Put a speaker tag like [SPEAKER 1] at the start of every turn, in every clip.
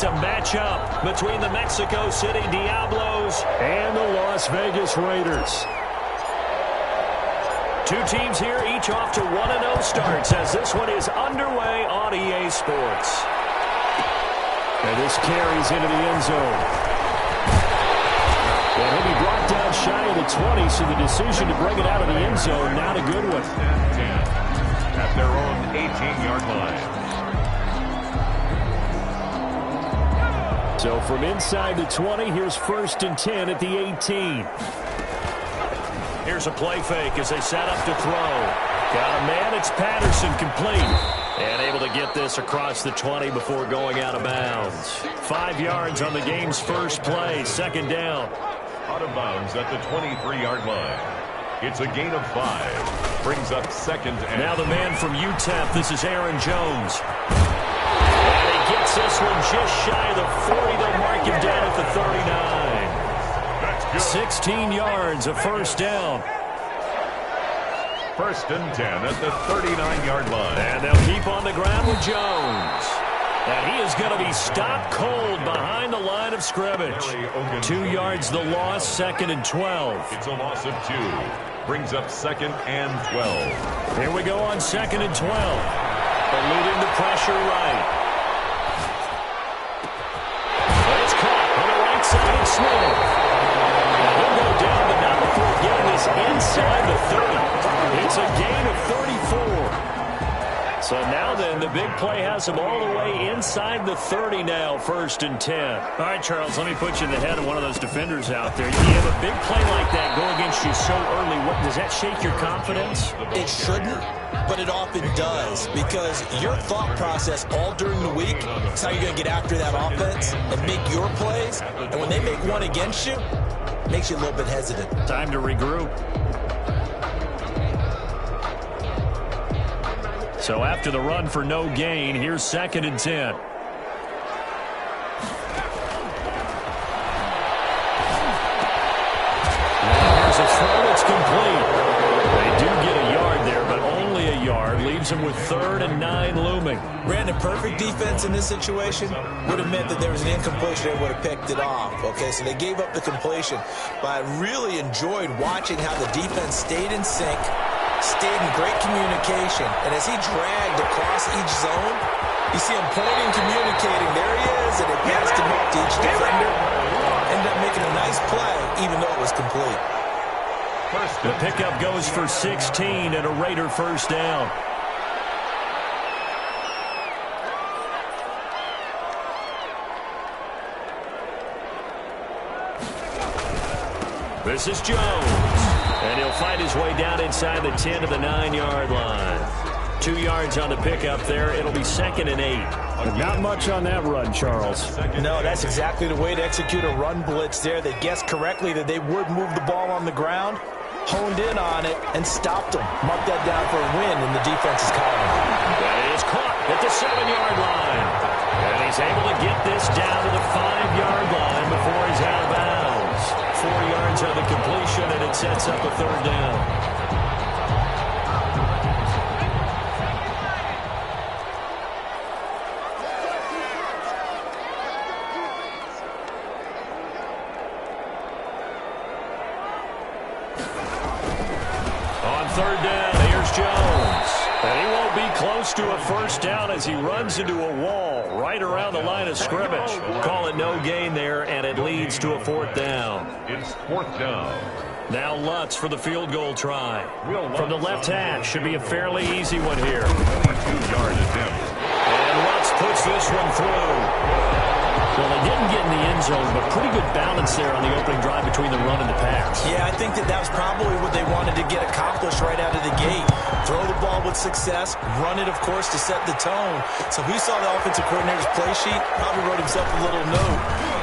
[SPEAKER 1] It's a matchup between the Mexico City Diablos and the Las Vegas Raiders. Two teams here, each off to 1-0 starts as this one is underway on EA Sports. And this carries into the end zone. And he'll be brought down shy of the 20, so the decision to bring it out of the end zone, not a good one.
[SPEAKER 2] 10 at their own 18-yard line.
[SPEAKER 1] So from inside the 20, here's 1st and 10 at the 18. Here's a play fake as they set up to throw. Got a man, it's Patterson, complete. And able to get this across the 20 before going out of bounds. 5 yards on the game's first play, 2nd down.
[SPEAKER 2] Out of bounds at the 23-yard line. It's a gain of 5. Brings up 2nd and...
[SPEAKER 1] Now the man from UTEP, this is Aaron Jones. And he gets this one just shy of the 40. They'll mark him down at the 39. 16 yards, a 1st down.
[SPEAKER 2] 1st and 10 at the 39-yard line.
[SPEAKER 1] And they'll keep on the ground with Jones. And he is going to be stopped cold behind the line of scrimmage. 2 yards the loss, 2nd and 12.
[SPEAKER 2] It's a loss of 2. Brings up 2nd and 12.
[SPEAKER 1] Here we go on 2nd and 12. Eluding the pressure right. And it's caught on the right side of Smith. Now he'll go down, but not before getting this inside the 30. It's a gain of 34. So now then, the big play has him all the way inside the 30 now, 1st and 10. All right, Charles, let me put you in the head of one of those defenders out there. You have a big play like that go against you so early. Does that shake your confidence?
[SPEAKER 3] It shouldn't, but it often does, because your thought process all during the week is how you're going to get after that offense and make your plays. And when they make one against you, it makes you a little bit hesitant.
[SPEAKER 1] Time to regroup. So after the run for no gain, here's 2nd and 10. Now here's a throw that's complete. They do get a yard there, but only a yard. Leaves them with 3rd and 9 looming.
[SPEAKER 3] Brandon, perfect defense in this situation would have meant that there was an incompletion. They would have picked it off. Okay, so they gave up the completion. But I really enjoyed watching how the defense stayed in sync, stayed in great communication, and as he dragged across each zone, you see him pointing, communicating. There he is, and it passed him up to each defender. Ended up making a nice play, even though it was complete.
[SPEAKER 1] The pickup goes for 16 and a Raider 1st down. This is Jones. And he'll fight his way down inside the 10 to the 9-yard line. 2 yards on the pickup there. It'll be 2nd and 8. Not much on that run, Charles.
[SPEAKER 3] No, that's exactly the way to execute a run blitz there. They guessed correctly that they would move the ball on the ground, honed in on it, and stopped them. Mark that down for a win in the defense's column.
[SPEAKER 1] That is caught at the 7-yard line. And he's able to get this down to the 5-yard line before he's out of bounds. 4 yards on the completion, and it sets up a 3rd down. On 3rd down, here's Jones. And he won't be close to a 1st down as he runs into a wall right around the line of scrimmage. Call it no gain there, and it leads to a 4th down.
[SPEAKER 2] It's 4th down.
[SPEAKER 1] Now Lutz for the field goal try. From the left hash, should be a fairly easy one here.
[SPEAKER 2] 22-yard attempt.
[SPEAKER 1] And Lutz puts this one through. Well, they didn't get in the end zone, but pretty good balance there on the opening drive between the run and the pass.
[SPEAKER 3] Yeah, I think that was probably what they wanted to get accomplished right out of the gate. Throw the ball with success, run it, of course, to set the tone. So we saw the offensive coordinator's play sheet, probably wrote himself a little note.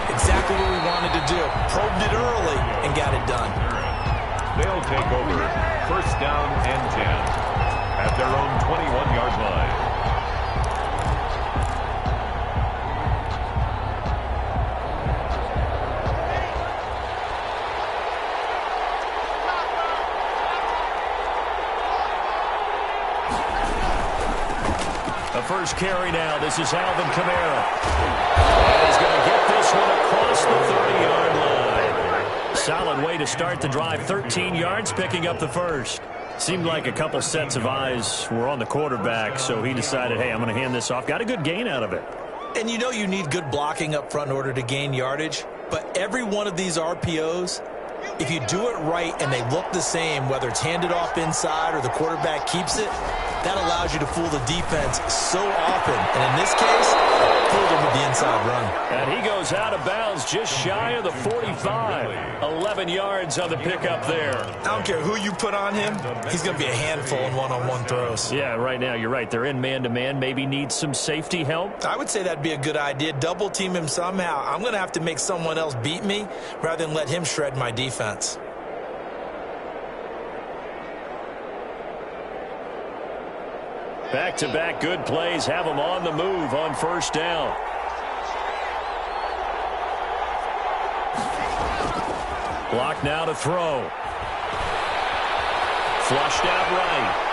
[SPEAKER 3] Exactly what we wanted to do. Probed it early and got it done.
[SPEAKER 2] They'll take over 1st down and 10 at their own 21-yard line.
[SPEAKER 1] The first carry now. This is Alvin Kamara. And he's solid way to start the drive. 13 yards, picking up the first. Seemed like a couple sets of eyes were on the quarterback, so he decided, hey, I'm going to hand this off. Got a good gain out of it.
[SPEAKER 3] And you know you need good blocking up front in order to gain yardage, but every one of these RPOs, if you do it right and they look the same, whether it's handed off inside or the quarterback keeps it, that allows you to fool the defense so often. And in this case, fooled him with the inside run.
[SPEAKER 1] And he goes out of bounds just shy of the 45. 11 yards on the pickup there.
[SPEAKER 3] I don't care who you put on him, he's going to be a handful in one-on-one throws.
[SPEAKER 1] Yeah, right now you're right. They're in man-to-man. Maybe need some safety help.
[SPEAKER 3] I would say that'd be a good idea. Double team him somehow. I'm going to have to make someone else beat me rather than let him shred my defense.
[SPEAKER 1] Back-to-back good plays have them on the move on first down. Block now to throw. Flushed out right.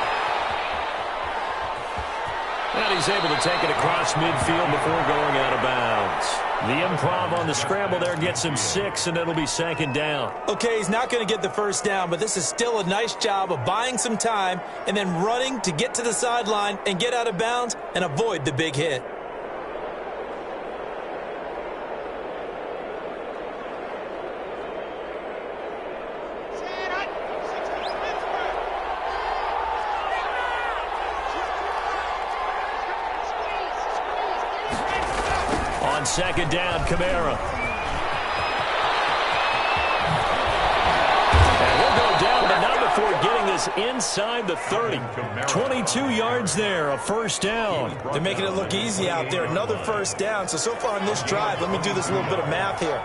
[SPEAKER 1] And he's able to take it across midfield before going out of bounds. The improv on the scramble there gets him 6, and it'll be second down.
[SPEAKER 3] Okay, he's not going to get the first down, but this is still a nice job of buying some time and then running to get to the sideline and get out of bounds and avoid the big hit.
[SPEAKER 1] Second down, Kamara. And he'll go down, but not before getting this inside the 30. 22 yards there, a first down.
[SPEAKER 3] They're making it look easy out there. Another first down. So far in this drive, let me do this little bit of math here.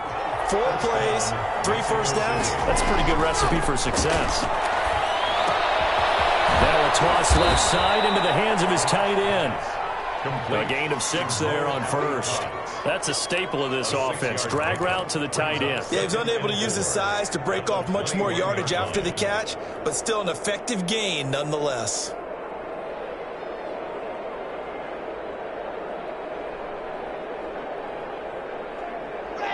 [SPEAKER 3] 4 plays, 3 first downs.
[SPEAKER 1] That's a pretty good recipe for success. Now a toss left side into the hands of his tight end. A gain of 6 there on first. That's a staple of this offense. Drag route to the tight end.
[SPEAKER 3] Yeah, he's unable to use his size to break off much more yardage after the catch, but still an effective gain nonetheless.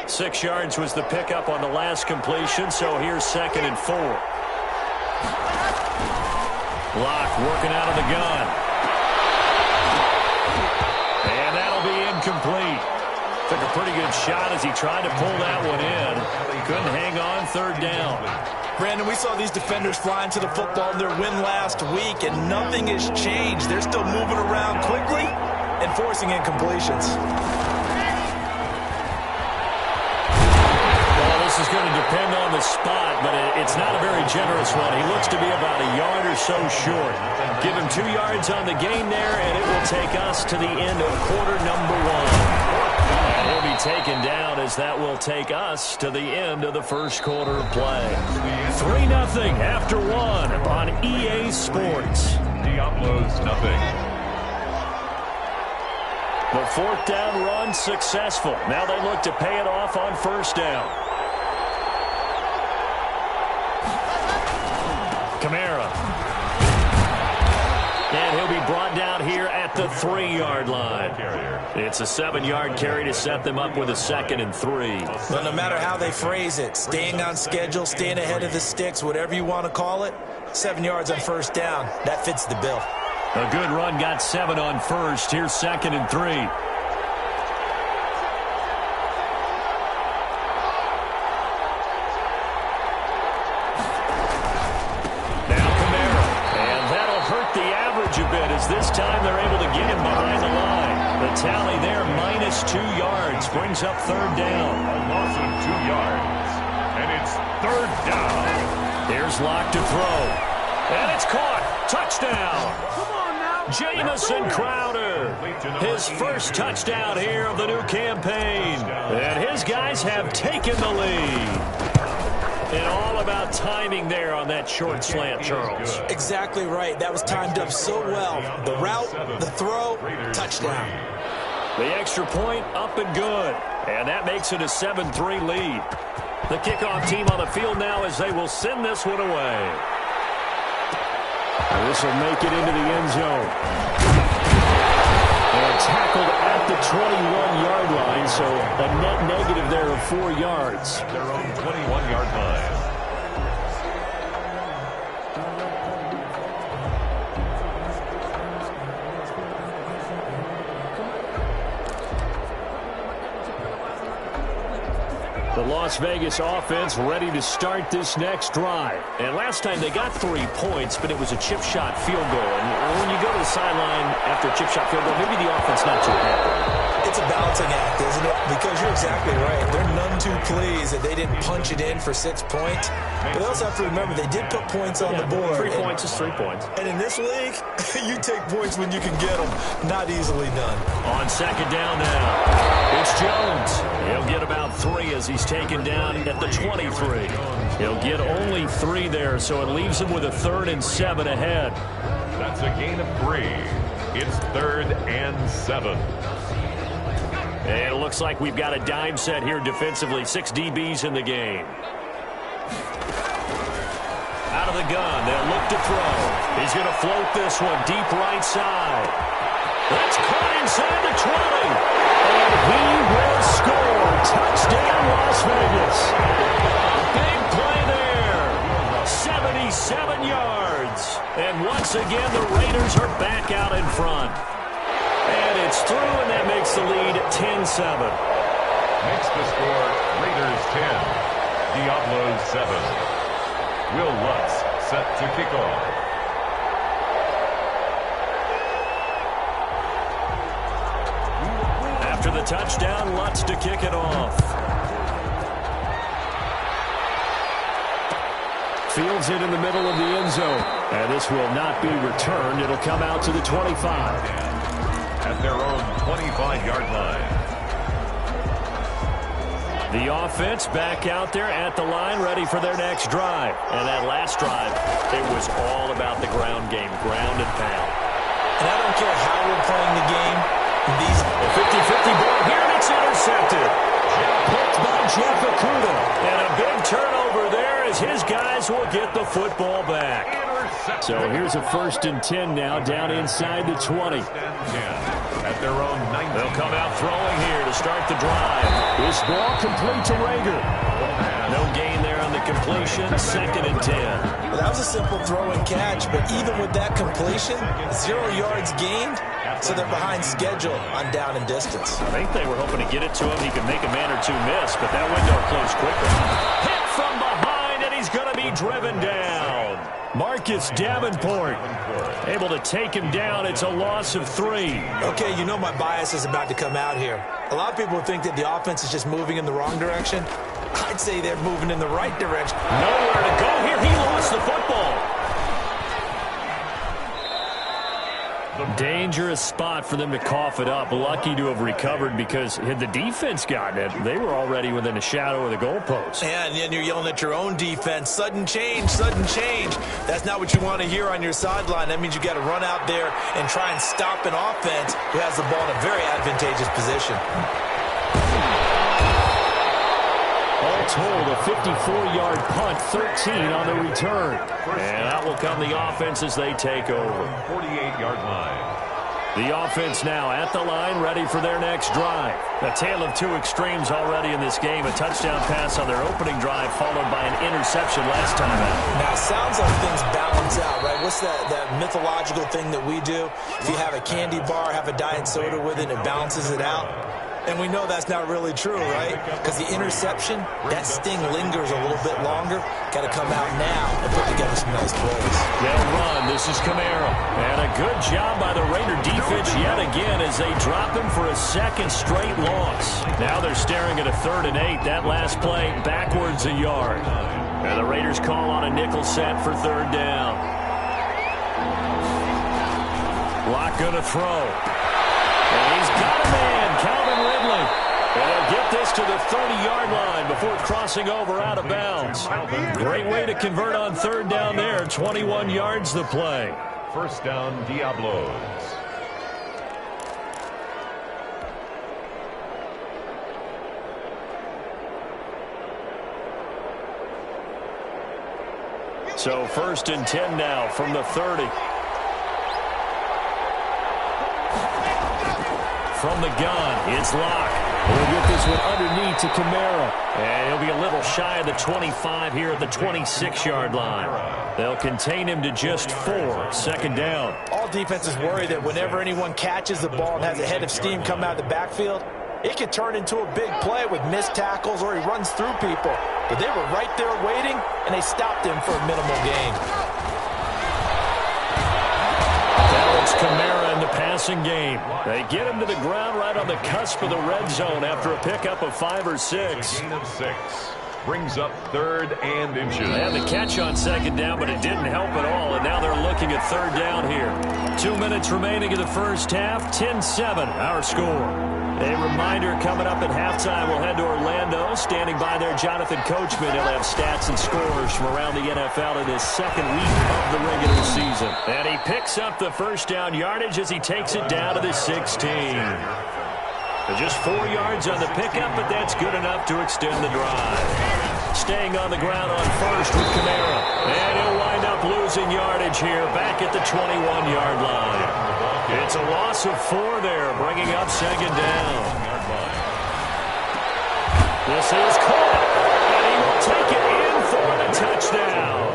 [SPEAKER 1] Six yards was the pickup on the last completion, so here's second and 4. Locke working out of the gun. And that'll be incomplete. Took a pretty good shot as he tried to pull that one in. Couldn't hang on, third down.
[SPEAKER 3] Brandon, we saw these defenders flying to the football in their win last week, and nothing has changed. They're still moving around quickly and forcing incompletions.
[SPEAKER 1] Well, this is going to depend on the spot, but it's not a very generous one. He looks to be about a yard or so short. Give him 2 yards on the gain there, and it will take us to the end of quarter number 1. He'll be taken down as that will take us to the end of the first quarter of play. 3-0 after 1 on EA Sports.
[SPEAKER 2] Diablos nothing.
[SPEAKER 1] The fourth down run successful. Now they look to pay it off on first down. Kamara. And he'll be brought down here at the 3-yard line. It's a 7-yard carry to set them up with a 2nd and 3.
[SPEAKER 3] But no matter how they phrase it, staying on schedule, staying ahead of the sticks, whatever you want to call it, 7 yards on first down, that fits the bill.
[SPEAKER 1] A good run got 7 on first. Here's 2nd and 3. This time they're able to get him behind the line. The tally there, -2 yards, brings up third down.
[SPEAKER 2] A loss of 2 yards. And it's third down.
[SPEAKER 1] Here's Locke to throw. And it's caught. Touchdown.
[SPEAKER 4] Come on now.
[SPEAKER 1] Jamison Crowder. His first touchdown here of the new campaign. And his guys have taken the lead. And all about timing there on that short slant, Charles.
[SPEAKER 3] Exactly right. That was timed up so well. The route, the throw, touchdown.
[SPEAKER 1] The extra point up and good. And that makes it a 7-3 lead. The kickoff team on the field now as they will send this one away. And this will make it into the end zone. And tackled at the 21-yard line, so a net negative there of 4 yards.
[SPEAKER 2] Their own 21-yard line.
[SPEAKER 1] The Las Vegas offense ready to start this next drive. And last time they got 3 points, but it was a chip shot field goal. And when you go to the sideline after a chip shot field goal, maybe the offense not too happy.
[SPEAKER 3] It's a balancing act, isn't it? Because you're exactly right. They're none too pleased that they didn't punch it in for 6 points. But they also have to remember they did put points on the board.
[SPEAKER 1] 3 points is 3 points.
[SPEAKER 3] And in this league, you take points when you can get them. Not easily done.
[SPEAKER 1] On second down now, it's Jones. He'll get about 3 as he's taken down at the 23. He'll get only 3 there, so it leaves him with a 3rd and 7 ahead.
[SPEAKER 2] That's a gain of 3. It's 3rd and 7.
[SPEAKER 1] And it looks like we've got a dime set here defensively. 6 DBs in the game. Out of the gun, they'll look to throw. He's going to float this one deep right side. That's caught inside the 20. And he will score. Touchdown, Las Vegas. Big play there. 77 yards. And once again, the Raiders are back out in front. And it's through, and that makes the lead 10-7.
[SPEAKER 2] Makes the score Raiders 10, Diablos 7. Will Lutz set to kick off.
[SPEAKER 1] After the touchdown, Lutz to kick it off. Fields it in the middle of the end zone. And this will not be returned. It'll come out to the 25.
[SPEAKER 2] At their own 25-yard line.
[SPEAKER 1] The offense back out there at the line, ready for their next drive. And that last drive, it was all about the ground game, ground and pound.
[SPEAKER 3] And I don't care how we're playing the game. These
[SPEAKER 1] 50-50 ball here, and it's intercepted. Picked by Jeff Okuda. And a big turnover there as his guys will get the football back. So here's a 1st and 10 now, down inside the 20.
[SPEAKER 2] At their own 19.
[SPEAKER 1] They'll come out throwing here to start the drive. This ball complete to Rager. No gain there on the completion, 2nd and 10.
[SPEAKER 3] Well, that was a simple throw and catch, but even with that completion, 0 yards gained, so they're behind schedule on down and distance.
[SPEAKER 1] I think they were hoping to get it to him. He could make a man or 2 miss, but that window closed quickly. Hit from behind, and he's going to be driven down. Marcus Davenport able to take him down. It's a loss of 3.
[SPEAKER 3] Okay, you know my bias is about to come out here. A lot of people think that the offense is just moving in the wrong direction. I'd say they're moving in the right direction.
[SPEAKER 1] Nowhere to go here. He lost the football. Dangerous spot for them to cough it up. Lucky to have recovered, because had the defense gotten it, they were already within a shadow of the goalpost.
[SPEAKER 3] And then you're yelling at your own defense. Sudden change, sudden change. That's not what you want to hear on your sideline. That means you got to run out there and try and stop an offense who has the ball in a very advantageous position.
[SPEAKER 1] All told, a 54-yard punt, 13 on the return. And that will come the offense as they take over.
[SPEAKER 2] 48-yard line.
[SPEAKER 1] The offense now at the line, ready for their next drive. A tale of 2 extremes already in this game. A touchdown pass on their opening drive, followed by an interception last time out.
[SPEAKER 3] Now, it sounds like things balance out, right? What's that mythological thing that we do? If you have a candy bar, have a diet soda with it, it balances it out. And we know that's not really true, right? Because the interception, that sting lingers a little bit longer. Got to come out now and put together some nice plays.
[SPEAKER 1] They'll run. This is Camaro. And a good job by the Raider defense yet again as they drop him for a 2nd straight loss. Now they're staring at a 3rd and 8. That last play, backwards a yard. And the Raiders call on a nickel set for 3rd down. Lock going to throw. And he's got a man, Calvin Ridley. And they'll get this to the 30-yard line before crossing over out of bounds. Great way to convert on 3rd down there. 21 yards the play.
[SPEAKER 2] 1st down, Diablos.
[SPEAKER 1] So 1st and 10 now from the 30. from the gun. It's Locke. We'll get this one underneath to Kamara. And he'll be a little shy of the 25 here at the 26-yard line. They'll contain him to just 4. Second down.
[SPEAKER 3] All defenses worry that whenever anyone catches the ball and has a head of steam come out of the backfield, it could turn into a big play with missed tackles or he runs through people. But they were right there waiting, and they stopped him for a minimal gain.
[SPEAKER 1] Alex Kamara in the passing game. They get him to the ground right on the cusp of the red zone after a pickup of 5 or 6.
[SPEAKER 2] Gain of 6. Brings up 3rd and inches.
[SPEAKER 1] They had the catch on second down, but it didn't help at all, and now they're looking at 3rd down here. 2 minutes remaining in the first half, 10-7, our score. A reminder, coming up at halftime, we'll head to Orlando. Standing by there, Jonathan Coachman. He'll have stats and scores from around the NFL in his second week of the regular season. And he picks up the first down yardage as he takes it down to the 16. Just 4 yards on the pickup, but that's good enough to extend the drive. Staying on the ground on first with Kamara. And he'll wind up losing yardage here back at the 21-yard line. It's a loss of 4 there, bringing up second down. This is caught, and he will take it in for the touchdown.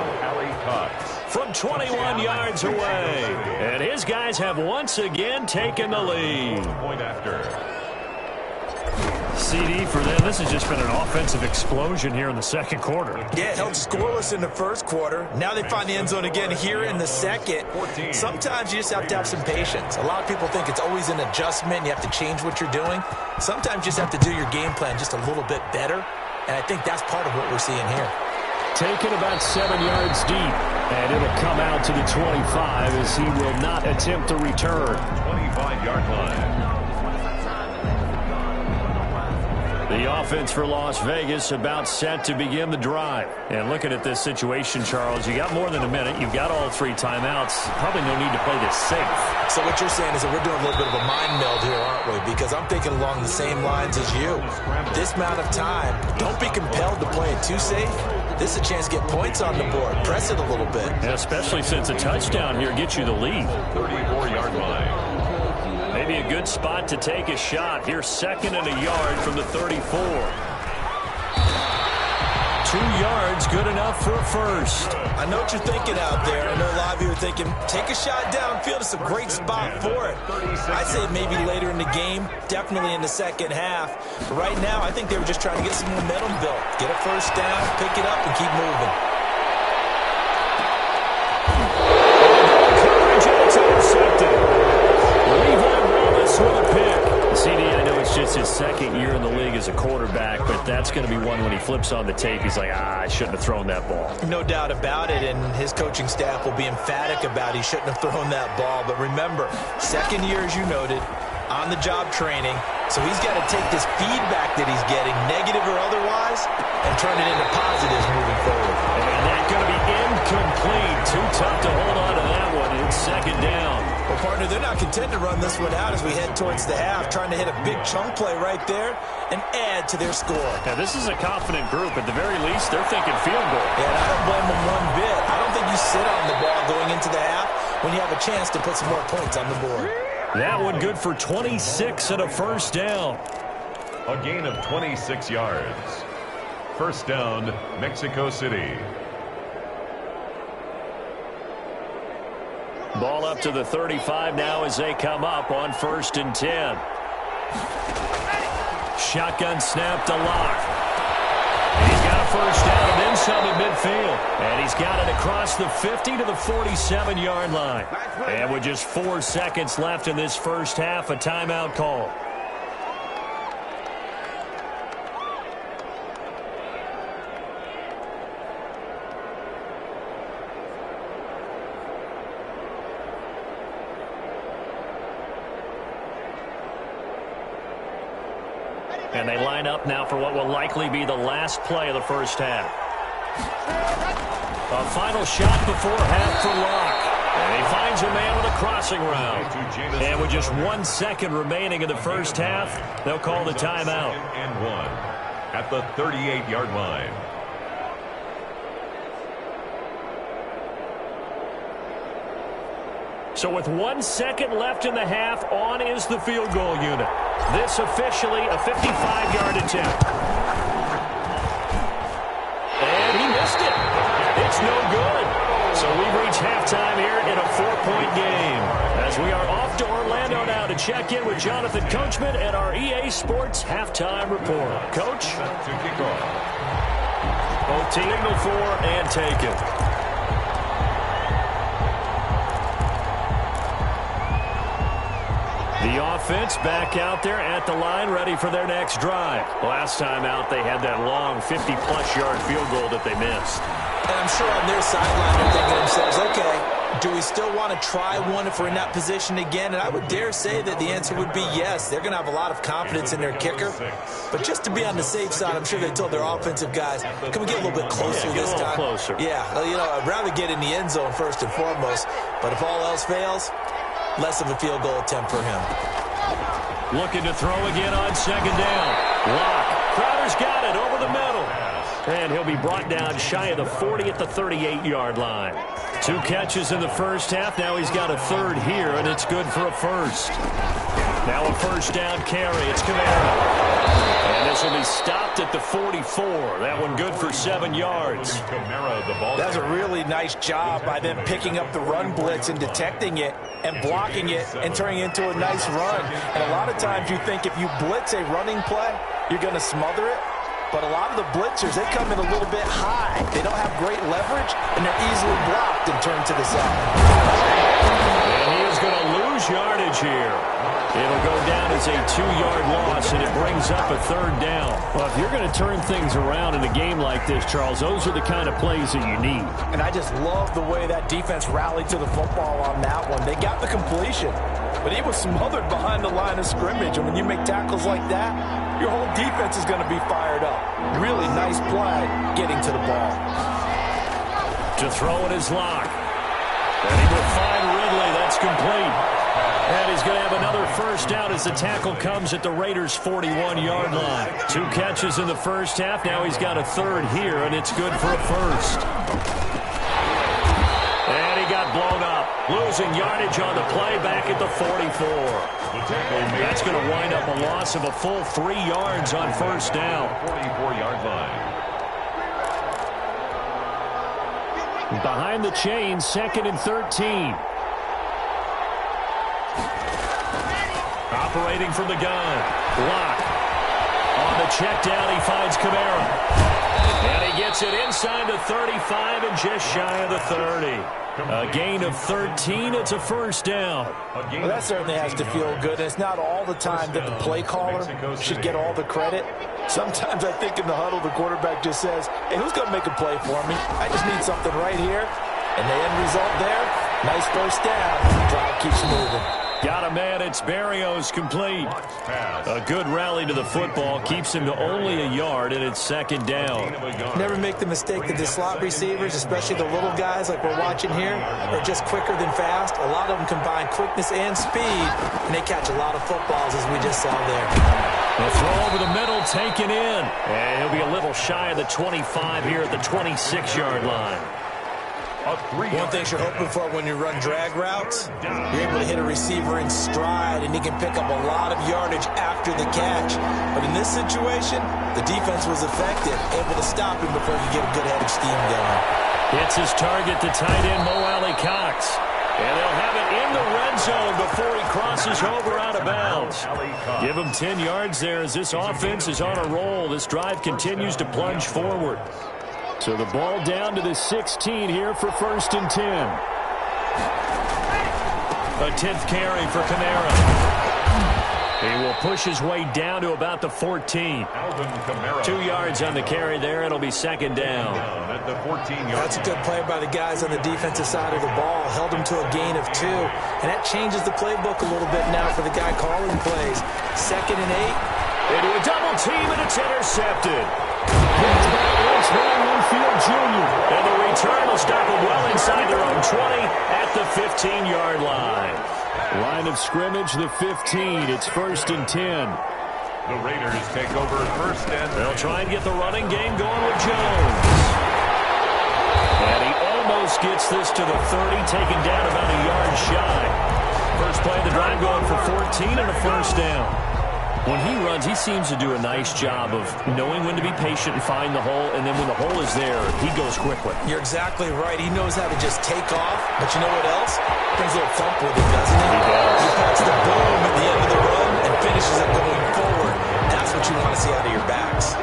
[SPEAKER 1] From 21 yards away. And his guys have once again taken the lead.
[SPEAKER 2] Point after.
[SPEAKER 1] CD for them. This has just been an offensive explosion here in the second quarter.
[SPEAKER 3] Yeah, held scoreless in the first quarter. Now they find the end zone again here in the second. Sometimes you just have to have some patience. A lot of people think it's always an adjustment. You have to change what you're doing. Sometimes you just have to do your game plan just a little bit better. And I think that's part of what we're seeing here.
[SPEAKER 1] Taken about 7 yards deep. And it'll come out to the 25 as he will not attempt to return.
[SPEAKER 2] 25-yard line.
[SPEAKER 1] The offense for Las Vegas about set to begin the drive. And looking at this situation, Charles, you got more than a minute. You've got all 3 timeouts. Probably no need to play this safe.
[SPEAKER 3] So what you're saying is that we're doing a little bit of a mind meld here, aren't we? Because I'm thinking along the same lines as you. This amount of time, don't be compelled to play it too safe. This is a chance to get points on the board. Press it a little bit.
[SPEAKER 1] Yeah, especially since a touchdown here gets you the lead.
[SPEAKER 2] 34-yard line.
[SPEAKER 1] Maybe a good spot to take a shot. Here's 2nd and a yard from the 34. 2 yards, good enough for a first.
[SPEAKER 3] I know what you're thinking out there. I know a lot of you are thinking, take a shot downfield. It's a great spot for it. I'd say maybe later in the game, definitely in the second half. But right now, I think they were just trying to get some momentum built. Get a first down, pick it up, and keep moving.
[SPEAKER 1] Coverage, and it's intercepted. With a pick. CD, I know it's just his second year in the league as a quarterback, but that's going to be one when he flips on the tape, he's like, I shouldn't have thrown that ball.
[SPEAKER 3] No doubt about it, and his coaching staff will be emphatic about he shouldn't have thrown that ball. But remember, second year, as you noted, on-the-job training, so he's got to take this feedback that he's getting, negative or otherwise, and turn it into positives moving forward.
[SPEAKER 1] And that's going to be incomplete. Too tough to hold on to that one. It's second down.
[SPEAKER 3] Well, partner, they're not content to run this one out as we head towards the half, trying to hit a big chunk play right there and add to their score.
[SPEAKER 1] Now, this is a confident group. At the very least, they're thinking field goal.
[SPEAKER 3] Yeah, and I don't blame them one bit. I don't think you sit on the ball going into the half when you have a chance to put some more points on the board.
[SPEAKER 1] That one good for 26 and a first down.
[SPEAKER 2] A gain of 26 yards. First down, Mexico City.
[SPEAKER 1] Ball up to the 35 now as they come up on 1st and 10. Shotgun snap to Locke. He's got a first down and then some at midfield. And he's got it across the 50 to the 47-yard line. And with just 4 seconds left in this first half, a timeout call. And they line up now for what will likely be the last play of the first half. A final shot before half for Locke. And he finds a man with a crossing route. And with just 1 second remaining in the first half, they'll call the timeout.
[SPEAKER 2] And 1 at the 38-yard line.
[SPEAKER 1] So with 1 second left in the half, on is the field goal unit. This officially a 55-yard attempt. And he missed it. It's no good. So we've reached halftime here in a 4-point game. As we are off to Orlando now to check in with Jonathan Coachman and our EA Sports Halftime Report. Coach?
[SPEAKER 2] To kick off.
[SPEAKER 1] Both teams signal for and take it. The offense back out there at the line, ready for their next drive. Last time out, they had that long 50-plus yard field goal that they missed.
[SPEAKER 3] And I'm sure on their sideline they're thinking to themselves, okay, do we still want to try one if we're in that position again? And I would dare say that the answer would be yes. They're going to have a lot of confidence in their kicker. But just to be on the safe side, I'm sure they told their offensive guys, can we get a little bit closer this time?
[SPEAKER 1] Closer.
[SPEAKER 3] Yeah, you know, I'd rather get in the end zone first and foremost. But if all else fails, less of a field goal attempt for him.
[SPEAKER 1] Looking to throw again on second down. Lock. Crowder's got it over the middle. And he'll be brought down shy of the 40 at the 38-yard line. 2 catches in the first half. Now he's got a third here, and it's good for a first. Now a first down carry. It's Kamara. And this will be stopped at the 44. That one good for 7 yards.
[SPEAKER 3] That's a really nice job by them picking up the run blitz and detecting it and blocking it and turning it into a nice run. And a lot of times you think if you blitz a running play, you're going to smother it. But a lot of the blitzers, they come in a little bit high. They don't have great leverage, and they're easily blocked and turned to the side.
[SPEAKER 1] And he is going to lose yardage here. It'll go down as a 2-yard loss, and it brings up a third down. Well, if you're going to turn things around in a game like this, Charles, those are the kind of plays that you need.
[SPEAKER 3] And I just love the way that defense rallied to the football on that one. They got the completion, but he was smothered behind the line of scrimmage. And when you make tackles like that, your whole defense is going to be fired up. Really nice play getting to the ball.
[SPEAKER 1] To throw it is Lock. And he will find Ridley. That's complete. And he's going to have another first down as the tackle comes at the Raiders' 41-yard line. 2 catches in the first half. Now he's got a third here, and it's good for a first. And he got blown up. Losing yardage on the play back at the 44. That's going to wind up a loss of a full 3 yards on first down.
[SPEAKER 2] 44-yard line.
[SPEAKER 1] Behind the chains, 2nd and 13. Operating from the gun. Lock. On the check down, he finds Kamara. And he gets it inside the 35 and just shy of the 30. A gain of 13. It's a first down.
[SPEAKER 3] Well, that certainly has to feel good. It's not all the time that the play caller should get all the credit. Sometimes I think in the huddle, the quarterback just says, hey, who's going to make a play for me? I just need something right here. And the end result there, nice first down. Drive keeps moving.
[SPEAKER 1] Got a man. It's Barrios complete. A good rally to the football. Keeps him to only a yard, and it's second down.
[SPEAKER 3] Never make the mistake that the slot receivers, especially the little guys like we're watching here, are just quicker than fast. A lot of them combine quickness and speed, and they catch a lot of footballs, as we just saw there.
[SPEAKER 1] The throw over the middle, taken in. And he'll be a little shy of the 25 here at the 26-yard line.
[SPEAKER 3] One thing you're hoping for when you run drag routes, you're able to hit a receiver in stride, and he can pick up a lot of yardage after the catch. But in this situation, the defense was effective, able to stop him before he could get a good head of steam going.
[SPEAKER 1] Hits his target to tight end Mo Alley Cox. And they'll have it in the red zone before he crosses over out of bounds. Give him 10 yards there as this offense is on a roll. This drive continues to plunge forward. So the ball down to the 16 here for 1st and 10. A 10th carry for Kamara. He will push his way down to about the 14. 2 yards on the carry there. It'll be second down.
[SPEAKER 2] At the 14-yard.
[SPEAKER 3] That's a good play by the guys on the defensive side of the ball. Held him to a gain of 2. And that changes the playbook a little bit now for the guy calling plays. 2nd and 8.
[SPEAKER 1] They do a double team, and it's intercepted. It's Winfield Jr. And the return will stop them well inside their own 20 at the 15-yard line. Line of scrimmage, the 15. It's 1st and 10.
[SPEAKER 2] The Raiders take over 1st and 10.
[SPEAKER 1] They'll try and get the running game going with Jones. And he almost almost gets this to the 30, taken down about a yard shy. First play of the drive going for 14 and a first down. When he runs, he seems to do a nice job of knowing when to be patient and find the hole, and then when the hole is there, he goes quickly.
[SPEAKER 3] You're exactly right. He knows how to just take off, but you know what else? Brings a little thump with it, doesn't he?
[SPEAKER 1] He does.
[SPEAKER 3] He packs the boom at the end of the run and finishes it going forward. That's what you want to see out of your backs.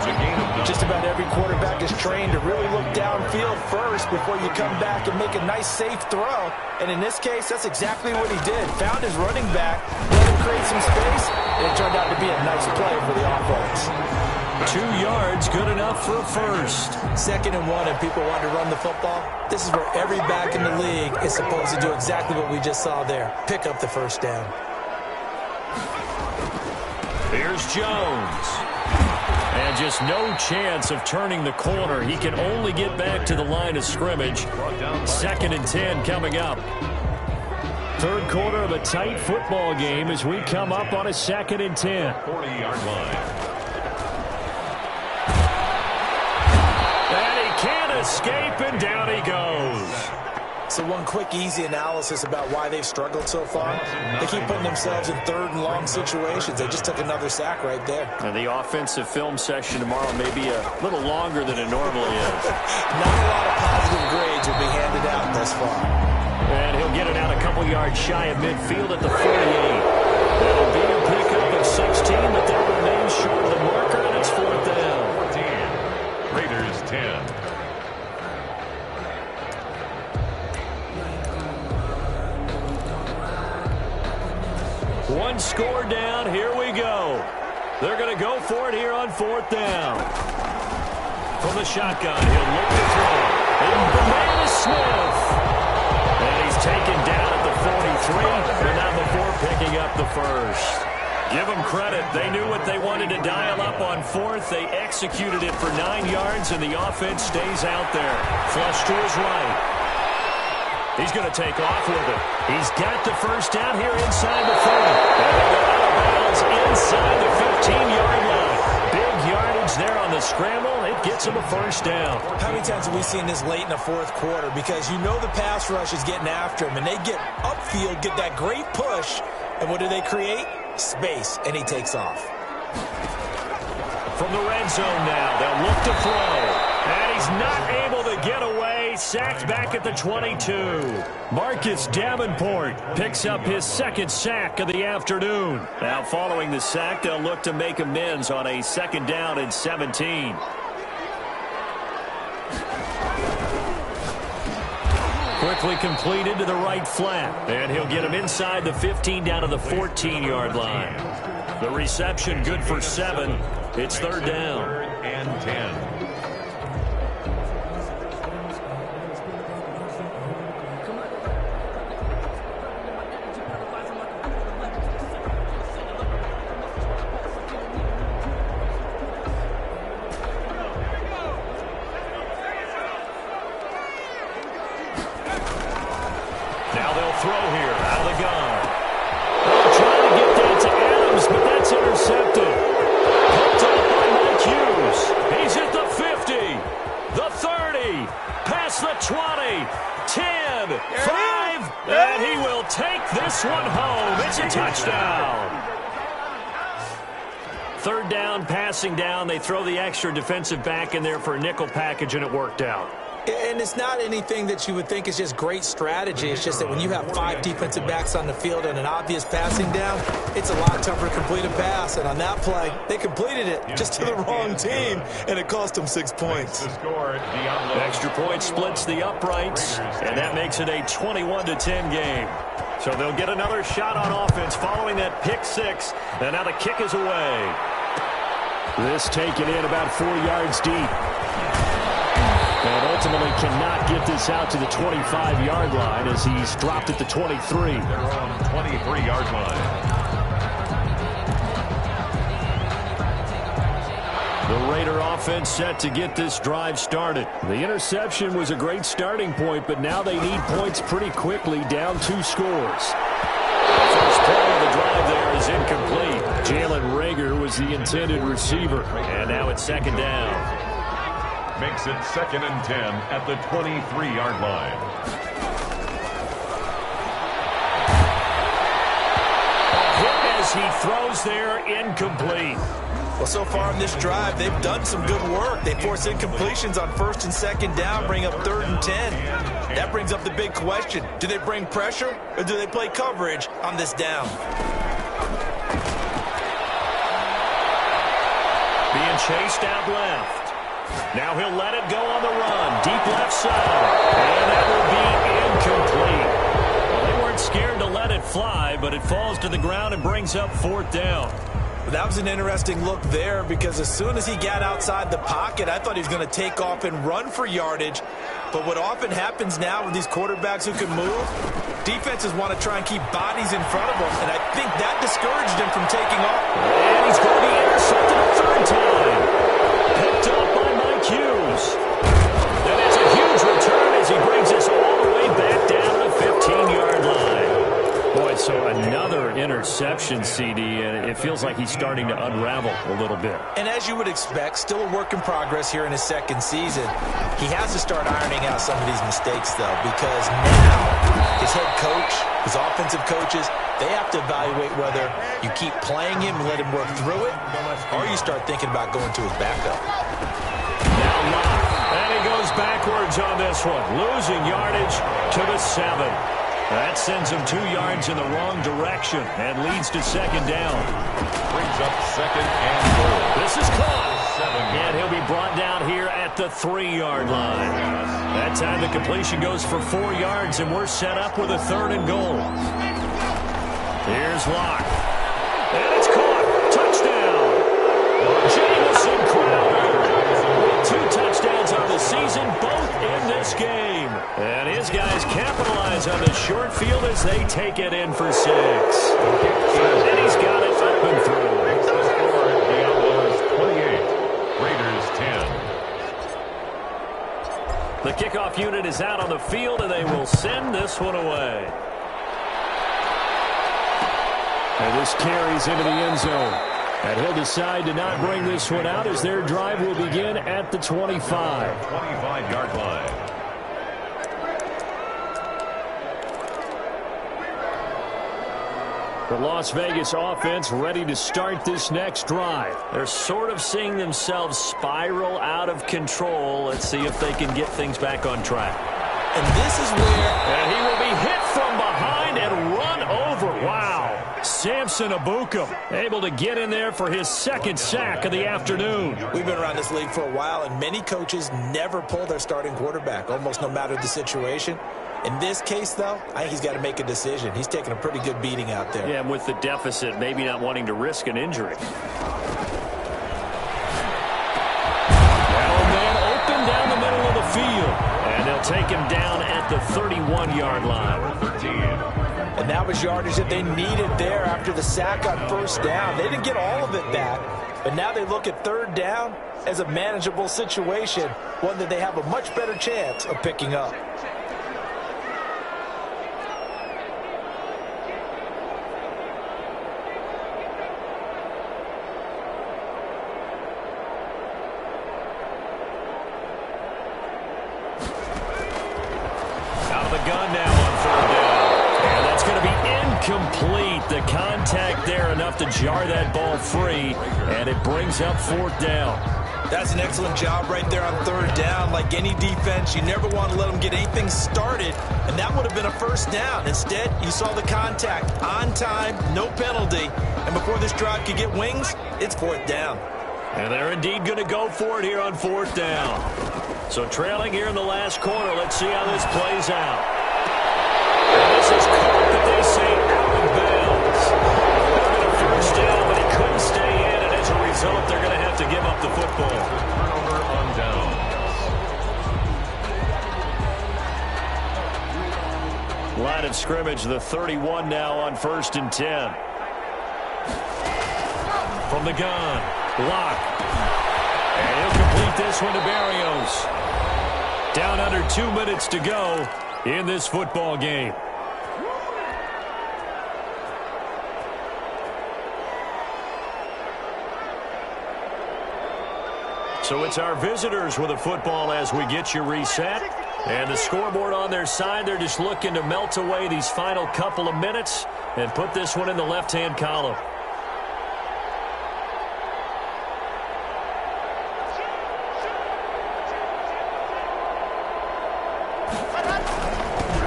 [SPEAKER 2] It's a gain of 9.
[SPEAKER 4] Just about every quarterback is trained to really look downfield first before you come back and make a nice, safe throw. And in this case, that's exactly what he did. Found his running back, let him create some space, and it turned out to be a nice play for the offense.
[SPEAKER 1] 2 yards, good enough for a first.
[SPEAKER 3] 2nd and 1, and people want to run the football. This is where every back in the league is supposed to do exactly what we just saw there. Pick up the first down.
[SPEAKER 1] Here's Jones. And just no chance of turning the corner. He can only get back to the line of scrimmage. 2nd and 10 coming up. Third quarter of a tight football game as we come up on a 2nd and 10.
[SPEAKER 2] 40-yard line.
[SPEAKER 1] And he can't escape, and down he goes.
[SPEAKER 3] So one quick, easy analysis about why they've struggled so far. They keep putting themselves in 3rd and long situations. They just took another sack right there.
[SPEAKER 1] And the offensive film session tomorrow may be a little longer than it normally is.
[SPEAKER 3] Not a lot of positive grades will be handed out thus far.
[SPEAKER 1] And he'll get it out a couple yards shy of midfield at the 48. That'll be a pickup of 16, but they'll remain short of the marker, and it's 4th down.
[SPEAKER 2] 14. Raiders 10.
[SPEAKER 1] One score down. Here we go. They're going to go for it here on 4th down. From the shotgun, he'll look to throw. And the man is Smith. And he's taken down at the 43, but not before picking up the first. Give them credit. They knew what they wanted to dial up on 4th. They executed it for 9 yards, and the offense stays out there. Flush to his right. He's going to take off with it. He's got the first down here inside the 30. And they go out of bounds inside the 15-yard line. Big yardage there on the scramble. It gets him a first down.
[SPEAKER 3] How many times have we seen this late in the 4th quarter? Because you know the pass rush is getting after him, and they get upfield, get that great push, and what do they create? Space, and he takes off.
[SPEAKER 1] From the red zone now, they'll look to throw. And he's not able to get away. Sacked back at the 22. Marcus Davenport picks up his 2nd sack of the afternoon. Now following the sack, they'll look to make amends on a 2nd down and 17. Quickly completed to the right flat. And he'll get him inside the 15 down to the 14-yard line. The reception good for 7. It's 3rd down.
[SPEAKER 2] 3rd and 10.
[SPEAKER 1] Now they'll throw here out of the gun. They're trying to get that to Adams, but that's intercepted. Picked up by Mike Hughes. He's at the 50, the 30, past the 20, 10, 5, and he will take this one home. It's a touchdown. 3rd down, passing down. They throw the extra defensive back in there for a nickel package, and it worked out.
[SPEAKER 3] And it's not anything that you would think is just great strategy. It's just that when you have 5 defensive backs on the field and an obvious passing down, it's a lot tougher to complete a pass. And on that play, they completed it just to the wrong team, and it cost them 6 points.
[SPEAKER 1] Extra point splits the uprights, and that makes it a 21-10 game. So they'll get another shot on offense following that pick 6, and now the kick is away. This taken in about 4 yards deep. And ultimately cannot get this out to the 25-yard line as he's dropped at the 23.
[SPEAKER 2] They're on 23-yard line.
[SPEAKER 1] The Raider offense set to get this drive started. The interception was a great starting point, but now they need points pretty quickly, down 2 scores. First play of the drive there is incomplete. Jalen Reagor was the intended receiver, and now it's 2nd down.
[SPEAKER 2] makes it 2nd and 10 at the 23-yard line.
[SPEAKER 1] As he throws there, incomplete.
[SPEAKER 4] Well, so far in this drive, they've done some good work. They force incompletions on 1st and 2nd down, bring up 3rd and 10. That brings up the big question. Do they bring pressure or do they play coverage on this down?
[SPEAKER 1] Being chased out left. Now he'll let it go on the run. Deep left side. And that will be incomplete. Well, they weren't scared to let it fly, but it falls to the ground and brings up 4th down.
[SPEAKER 4] That was an interesting look there because as soon as he got outside the pocket, I thought he was going to take off and run for yardage. But what often happens now with these quarterbacks who can move, defenses want to try and keep bodies in front of them, and I think that discouraged him from taking off.
[SPEAKER 1] And he's going to be intercepted a 3rd time. Picked up by Mike Hughes. And it's a huge return as he brings us all the way back down to the 15-yard line. Boy, so another interception, CD, and it feels like he's starting to unravel a little bit.
[SPEAKER 4] And as you would expect, still a work in progress here in his 2nd season. He has to start ironing out some of these mistakes, though, because now his head coach, his offensive coaches, they have to evaluate whether you keep playing him and let him work through it, or you start thinking about going to his backup.
[SPEAKER 1] Now Locke, and he goes backwards on this one, losing yardage to the 7. That sends him 2 yards in the wrong direction and leads to 2nd down.
[SPEAKER 2] Brings up 2nd and goal.
[SPEAKER 1] This is caught. And he'll be brought down here at the 3-yard line. That time the completion goes for 4 yards, and we're set up with a 3rd and goal. Here's Locke. And it's caught. Touchdown. Jamison Crowder. 2 touchdowns on the season, both in this game. And his guys capitalize on the short field as they take it in for 6. And he's got it up and through.
[SPEAKER 2] Makes the score Diablos 28, Raiders 10.
[SPEAKER 1] The kickoff unit is out on the field, and they will send this one away. And this carries into the end zone. And he'll decide to not bring this one out as their drive will begin at the 25.
[SPEAKER 2] 25-yard line.
[SPEAKER 1] The Las Vegas offense ready to start this next drive. They're sort of seeing themselves spiral out of control. Let's see if they can get things back on track.
[SPEAKER 4] And this is where...
[SPEAKER 1] And he will be hit from behind and run over. Wow. Samson Abukum able to get in there for his 2nd sack of the afternoon.
[SPEAKER 4] We've been around this league for a while, and many coaches never pull their starting quarterback, almost no matter the situation. In this case, though, I think he's got to make a decision. He's taking a pretty good beating out there.
[SPEAKER 1] Yeah, and with the deficit, maybe not wanting to risk an injury. Now a man open down the middle of the field. And they'll take him down at the 31-yard line.
[SPEAKER 4] And that was yardage that they needed there after the sack on 1st down. They didn't get all of it back, but now they look at 3rd down as a manageable situation, one that they have a much better chance of picking up.
[SPEAKER 1] Out of the gun now on 3rd down. And that's going to be incomplete. The contact there enough to jar that ball free, and it brings up 4th down.
[SPEAKER 4] That's an excellent job right there on 3rd down. Like any defense, you never want to let them get anything started, and that would have been a 1st down. Instead, you saw the contact on time, no penalty, and before this drive could get wings, it's 4th down.
[SPEAKER 1] And they're indeed going to go for it here on 4th down. So trailing here in the last quarter, let's see how this plays out. And this is caught, but they say out of bounds. They'll get a 1st down, but he couldn't stay in, and as a result, they're going to have to give up the football.
[SPEAKER 2] Turnover on down.
[SPEAKER 1] Line of scrimmage, the 31 now on 1st and 10. From the gun, Locke. And he'll complete this one to Barrios. Down under 2 minutes to go in this football game. So it's our visitors with a football as we get you reset. And the scoreboard on their side, they're just looking to melt away these final couple of minutes and put this one in the left-hand column.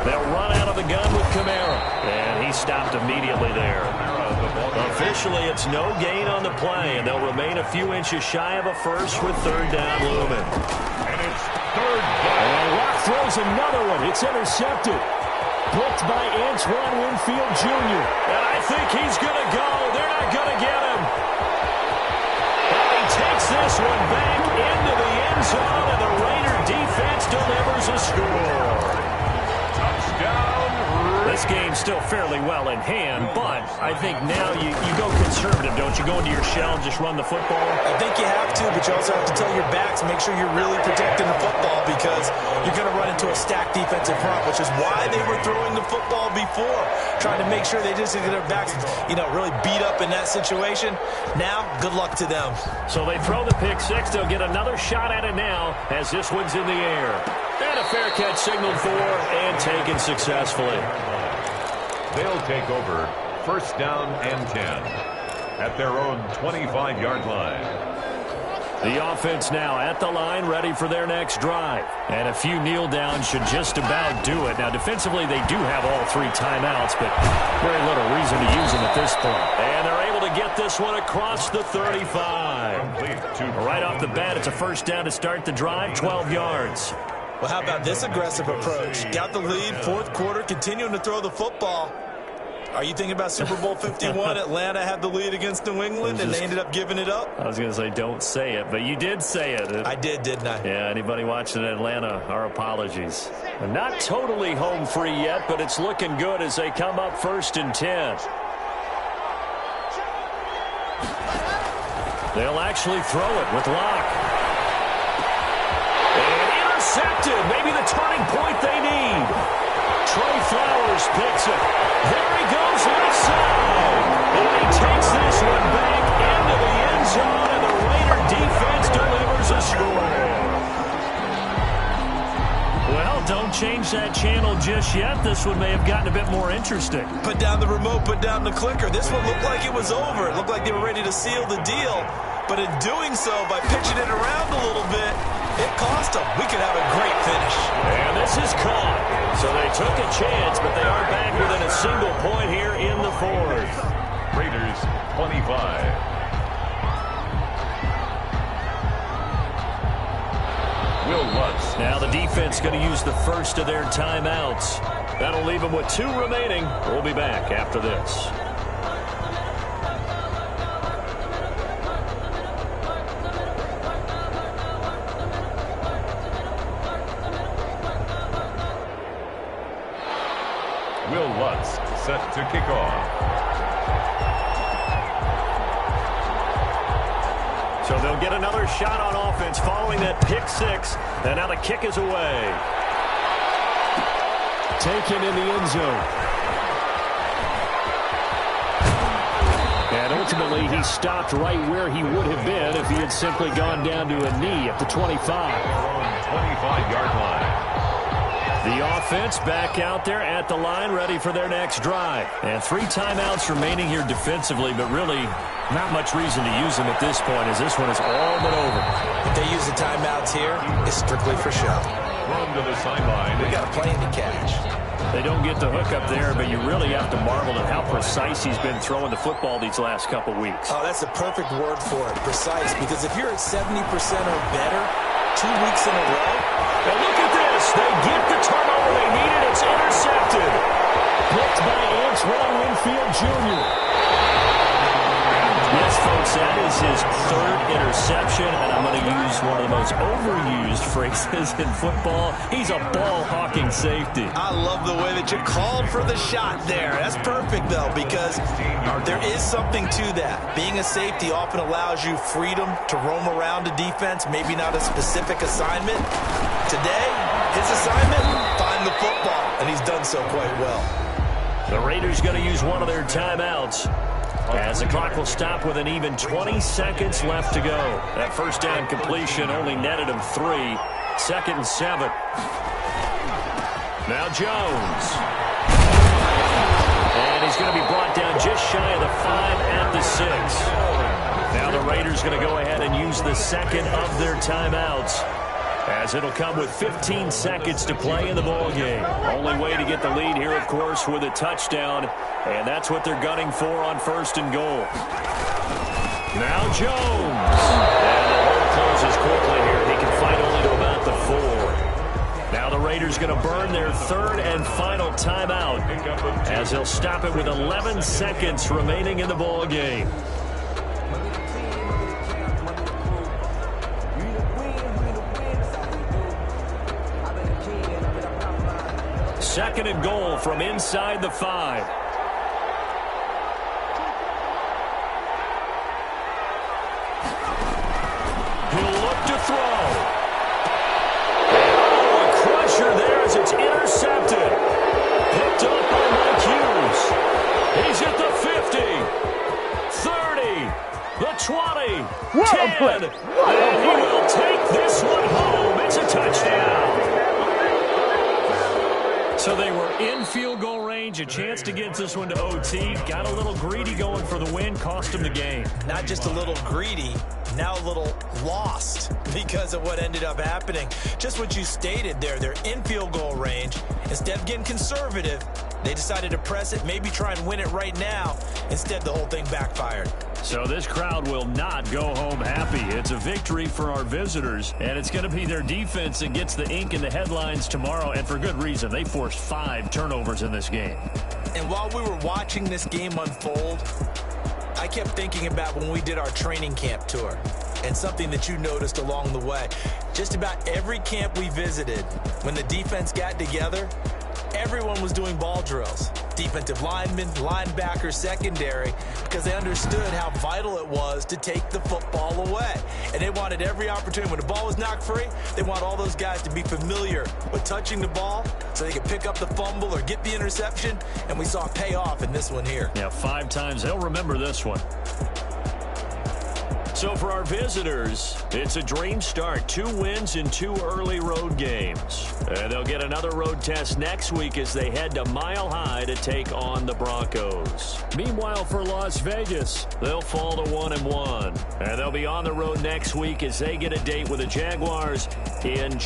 [SPEAKER 1] They'll run out of the gun with Kamara. And he stopped immediately there. Officially, it's no gain on the play, and they'll remain a few inches shy of a first with third down looming.
[SPEAKER 2] And it's third down.
[SPEAKER 1] And Rock throws another one. It's intercepted. Blocked by Antoine Winfield Jr. And I think he's going to go. They're not going to get him. And he takes this one back into the end zone, and the Raider defense delivers a score.
[SPEAKER 2] Touchdown.
[SPEAKER 1] This game's still fairly well in hand, but I think now you go conservative, don't you? Go into your shell and just run the football?
[SPEAKER 4] I think you have to, but you also have to tell your backs, make sure you're really protecting the football because you're going to run into a stacked defensive front, which is why they were throwing the football before, trying to make sure they just get their backs, really beat up in that situation. Now, good luck to them.
[SPEAKER 1] So they throw the pick six. They'll get another shot at it now as this one's in the air. And a fair catch signaled for and taken successfully.
[SPEAKER 2] They'll take over first down and 10 at their own 25-yard line.
[SPEAKER 1] The offense now at the line, ready for their next drive. And a few kneel downs should just about do it. Now, defensively, they do have all three timeouts, but very little reason to use them at this point. And they're able to get this one across the 35. Right off the bat, it's a first down to start the drive, 12 yards.
[SPEAKER 4] Well, how about this aggressive approach? Got the lead, fourth quarter, continuing to throw the football. Are you thinking about Super Bowl 51? Atlanta had the lead against New England, and they ended up giving it up?
[SPEAKER 1] I was going to say, don't say it, but you did say it.
[SPEAKER 4] I did, didn't I?
[SPEAKER 1] Yeah, anybody watching Atlanta, our apologies. They're not totally home free yet, but it's looking good as they come up first and 10. They'll actually throw it with Locke. And intercepted. Maybe the turning point they need. Trey Flowers picks it. There he goes left side. And he takes this one back into the end zone, and the Raider defense delivers a score. Well, don't change that channel just yet. This one may have gotten a bit more interesting.
[SPEAKER 4] Put down the remote, put down the clicker. This one looked like it was over. It looked like they were ready to seal the deal. But in doing so, by pitching it around a little bit, it cost them. We could have a great finish.
[SPEAKER 1] And this is caught. So they took a chance, but they are back within a single point here in the fourth.
[SPEAKER 2] Raiders 25. Will Lutz.
[SPEAKER 1] Now the defense going to use the first of their timeouts. That'll leave them with 2 remaining. We'll be back after this.
[SPEAKER 2] Will Lutz set to kick off.
[SPEAKER 1] So they'll get another shot on offense following that pick six. And now the kick is away. Taken in the end zone. And ultimately, he stopped right where he would have been if he had simply gone down to a knee at the 25.
[SPEAKER 2] 25-yard line.
[SPEAKER 1] The offense back out there at the line, ready for their next drive. And 3 timeouts remaining here defensively, but really not much reason to use them at this point as this one is all but over.
[SPEAKER 4] If they use the timeouts here, it's strictly for show.
[SPEAKER 2] Run to the sideline.
[SPEAKER 4] We got a plane to catch.
[SPEAKER 1] They don't get the hook up there, but you really have to marvel at how precise he's been throwing the football these last couple weeks.
[SPEAKER 4] Oh, that's the perfect word for it, precise, because if you're at 70% or better 2 weeks in a row.
[SPEAKER 1] And look at this. They get the turnover they needed. It's intercepted. Blocked by Antoine Winfield Jr. Yes, folks, that is his 3rd interception, and I'm going to use one of the most overused phrases in football. He's a ball-hawking safety.
[SPEAKER 4] I love the way that you called for the shot there. That's perfect, though, because there is something to that. Being a safety often allows you freedom to roam around a defense, maybe not a specific assignment. Today, his assignment, find the football, and he's done so quite well.
[SPEAKER 1] The Raiders going to use one of their timeouts. As the clock will stop with an even 20 seconds left to go. That first down completion only netted him 3. 2nd and 7. Now Jones. And he's going to be brought down just shy of the 5 at the 6. Now the Raiders going to go ahead and use the second of their timeouts, as it'll come with 15 seconds to play in the ballgame. Only way to get the lead here, of course, with a touchdown, and that's what they're gunning for on 1st and goal. Now Jones. And the hole closes quickly here. He can fight only to about the 4. Now the Raiders going to burn their 3rd and final timeout, as they'll stop it with 11 seconds remaining in the ballgame. 2nd and goal from inside the 5. He'll look to throw. Oh, a crusher there as it's intercepted. Picked up by Mike Hughes. He's at the 50, 30, the 20, 10, and he will take this one home. It's a touchdown. So they were in field goal range, a chance to get this one to OT. Got a little greedy going for the win, cost him the game.
[SPEAKER 3] Not just a little greedy, now a little lost because of what ended up happening. Just what you stated there, they're in field goal range. Instead of getting conservative, they decided to press it, maybe try and win it right now. Instead, the whole thing backfired.
[SPEAKER 1] So this crowd will not go home happy. It's a victory for our visitors, and it's going to be their defense that gets the ink in the headlines tomorrow, and for good reason. They forced 5 turnovers in this game.
[SPEAKER 3] And while we were watching this game unfold, I kept thinking about when we did our training camp tour, and something that you noticed along the way. Just about every camp we visited, when the defense got together, everyone was doing ball drills. Defensive linemen, linebackers, secondary, because they understood how vital it was to take the football away. And they wanted every opportunity. When the ball was knocked free, they want all those guys to be familiar with touching the ball so they could pick up the fumble or get the interception. And we saw it pay off in this one here.
[SPEAKER 1] Yeah, 5 times. They'll remember this one. So for our visitors, it's a dream start. 2 wins in 2 early road games. And they'll get another road test next week as they head to Mile High to take on the Broncos. Meanwhile, for Las Vegas, they'll fall to 1-1. And they'll be on the road next week as they get a date with the Jaguars in